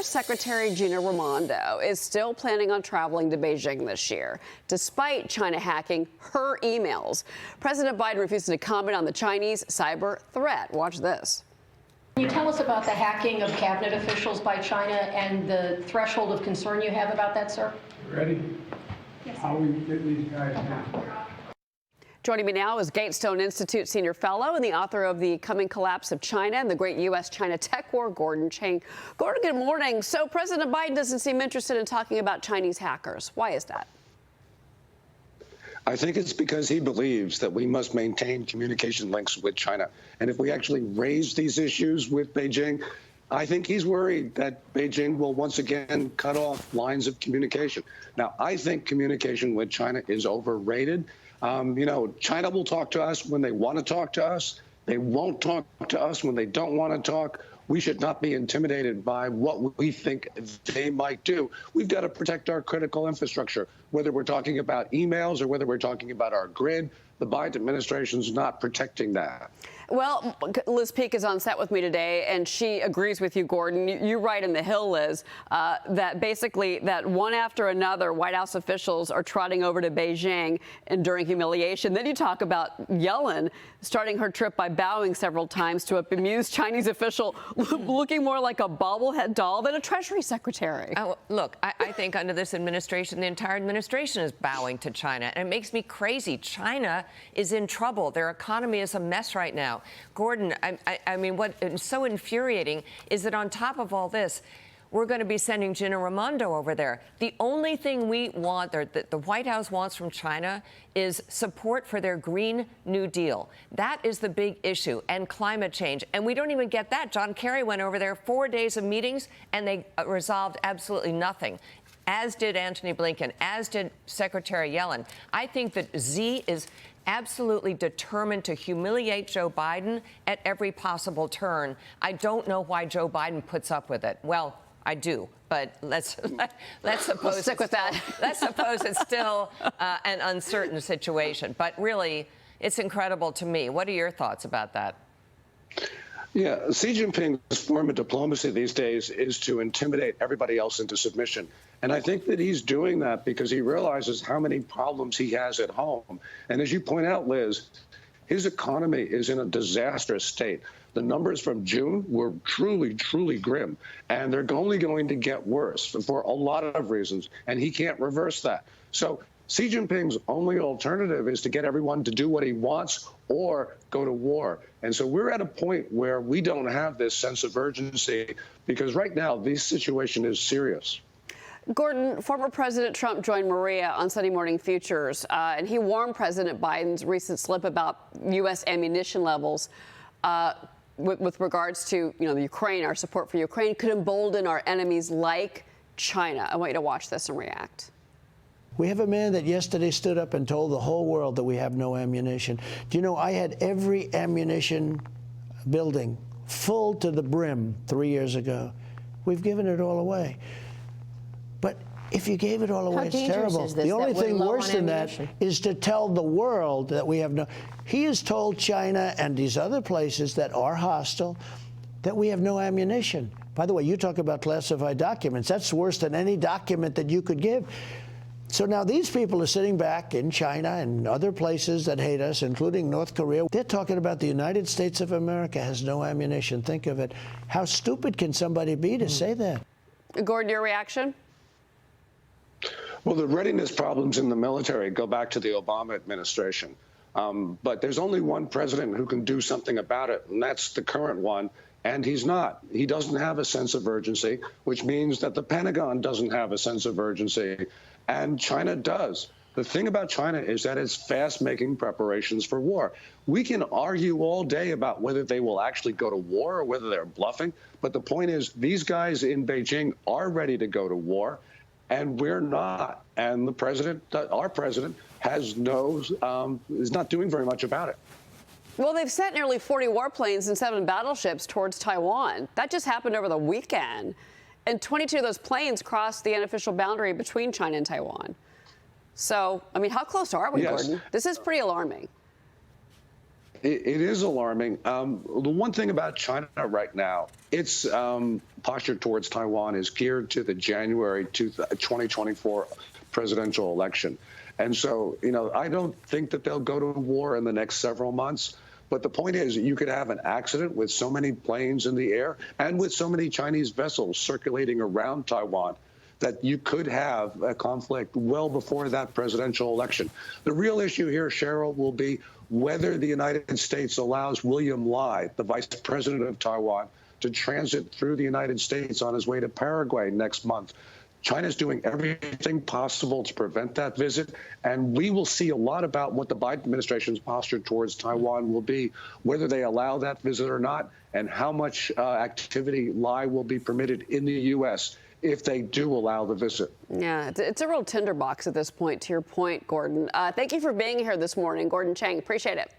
Treasury Secretary Gina Raimondo is still planning on traveling to Beijing this year, despite China hacking her emails. President Biden refuses to comment on the Chinese cyber threat. Watch this. Can you tell us about the hacking of cabinet officials by China and the threshold of concern you have about that, sir? Ready? Yes. How we get these guys now? Joining me now is Gatestone Institute senior fellow and the author of The Coming Collapse of China and the Great U.S.-China Tech War, Gordon Chang. Gordon, good morning. So President Biden doesn't seem interested in talking about Chinese hackers. Why is that? I think it's because he believes that we must maintain communication links with China. And if we actually raise these issues with Beijing, I think he's worried that Beijing will once again cut off lines of communication. Now, I think communication with China is overrated. China will talk to us when they want to talk to us. They won't talk to us when they don't want to talk. We should not be intimidated by what we think they might do. We've got to protect our critical infrastructure, whether we're talking about emails or whether we're talking about our grid. The Biden administration's not protecting that. Well, Liz Peek is on set with me today, and she agrees with you, Gordon. You write in The Hill, Liz, that basically that one after another White House officials are trotting over to Beijing enduring humiliation. Then you talk about Yellen starting her trip by bowing several times to a bemused Chinese official looking more like a bobblehead doll than a Treasury secretary. Oh, look, I think under this administration, the entire administration is bowing to China, and it makes me crazy. China is in trouble. Their economy is a mess right now. Gordon, I mean, what is so infuriating is that on top of all this, we're going to be sending Gina Raimondo over there. The only thing we want, or that the White House wants from China, is support for their Green New Deal. That is the big issue, and climate change. And we don't even get that. John Kerry went over there 4 days of meetings, and they resolved absolutely nothing, as did Antony Blinken, as did Secretary Yellen. I think that Xi is absolutely determined to humiliate Joe Biden at every possible turn. I don't know why Joe Biden puts up with it. Well, I do, but let's suppose we'll stick with that. Let's suppose it's still an uncertain situation. But really, it's incredible to me. What are your thoughts about that? Yeah, Xi Jinping's form of diplomacy these days is to intimidate everybody else into submission. And I think that he's doing that because he realizes how many problems he has at home. And as you point out, Liz, his economy is in a disastrous state. The numbers from June were truly, truly grim, and they're only going to get worse for a lot of reasons, and he can't reverse that. So Xi Jinping's only alternative is to get everyone to do what he wants or go to war. And so we're at a point where we don't have this sense of urgency because right now this situation is serious. Gordon, former President Trump joined Maria on Sunday Morning Futures, and he warned President Biden's recent slip about U.S. ammunition levels with regards to, the Ukraine, our support for Ukraine, could embolden our enemies like China. I want you to watch this and react. We have a man that yesterday stood up and told the whole world that we have no ammunition. Do you know, I had every ammunition building full to the brim 3 years ago. We've given it all away. But if you gave it all away, it's terrible. The only thing worse than that is to tell the world that we have no. He has told China and these other places that are hostile that we have no ammunition. By the way, you talk about classified documents. That's worse than any document that you could give. So now these people are sitting back in China and other places that hate us, including North Korea. They're talking about the United States of America has no ammunition. Think of it. How stupid can somebody be to say that? Gordon, your reaction? Well, the readiness problems in the military go back to the Obama administration. But there's only one president who can do something about it, and that's the current one. And he's not. He doesn't have a sense of urgency, which means that the Pentagon doesn't have a sense of urgency, and China does. The thing about China is that it's fast making preparations for war. We can argue all day about whether they will actually go to war or whether they're bluffing. But the point is, these guys in Beijing are ready to go to war, and we're not. And the president, our president, has is not doing very much about it. Well, they've sent nearly 40 warplanes and 7 battleships towards Taiwan. That just happened over the weekend. And 22 of those planes crossed the unofficial boundary between China and Taiwan. So, I mean, how close are we, Yes. Gordon? This is pretty alarming. It is alarming. The one thing about China right now, its posture towards Taiwan is geared to the January 2024 presidential election. And so, I don't think that they'll go to war in the next several months. But the point is, you could have an accident with so many planes in the air and with so many Chinese vessels circulating around Taiwan that you could have a conflict well before that presidential election. The real issue here, Cheryl, will be whether the United States allows William Lai, the vice president of Taiwan, to transit through the United States on his way to Paraguay next month. China's doing everything possible to prevent that visit, and we will see a lot about what the Biden administration's posture towards Taiwan will be, whether they allow that visit or not, and how much activity Lai will be permitted in the U.S. if they do allow the visit. Yeah, it's a real tinderbox at this point, to your point, Gordon. Thank you for being here this morning, Gordon Chang. Appreciate it.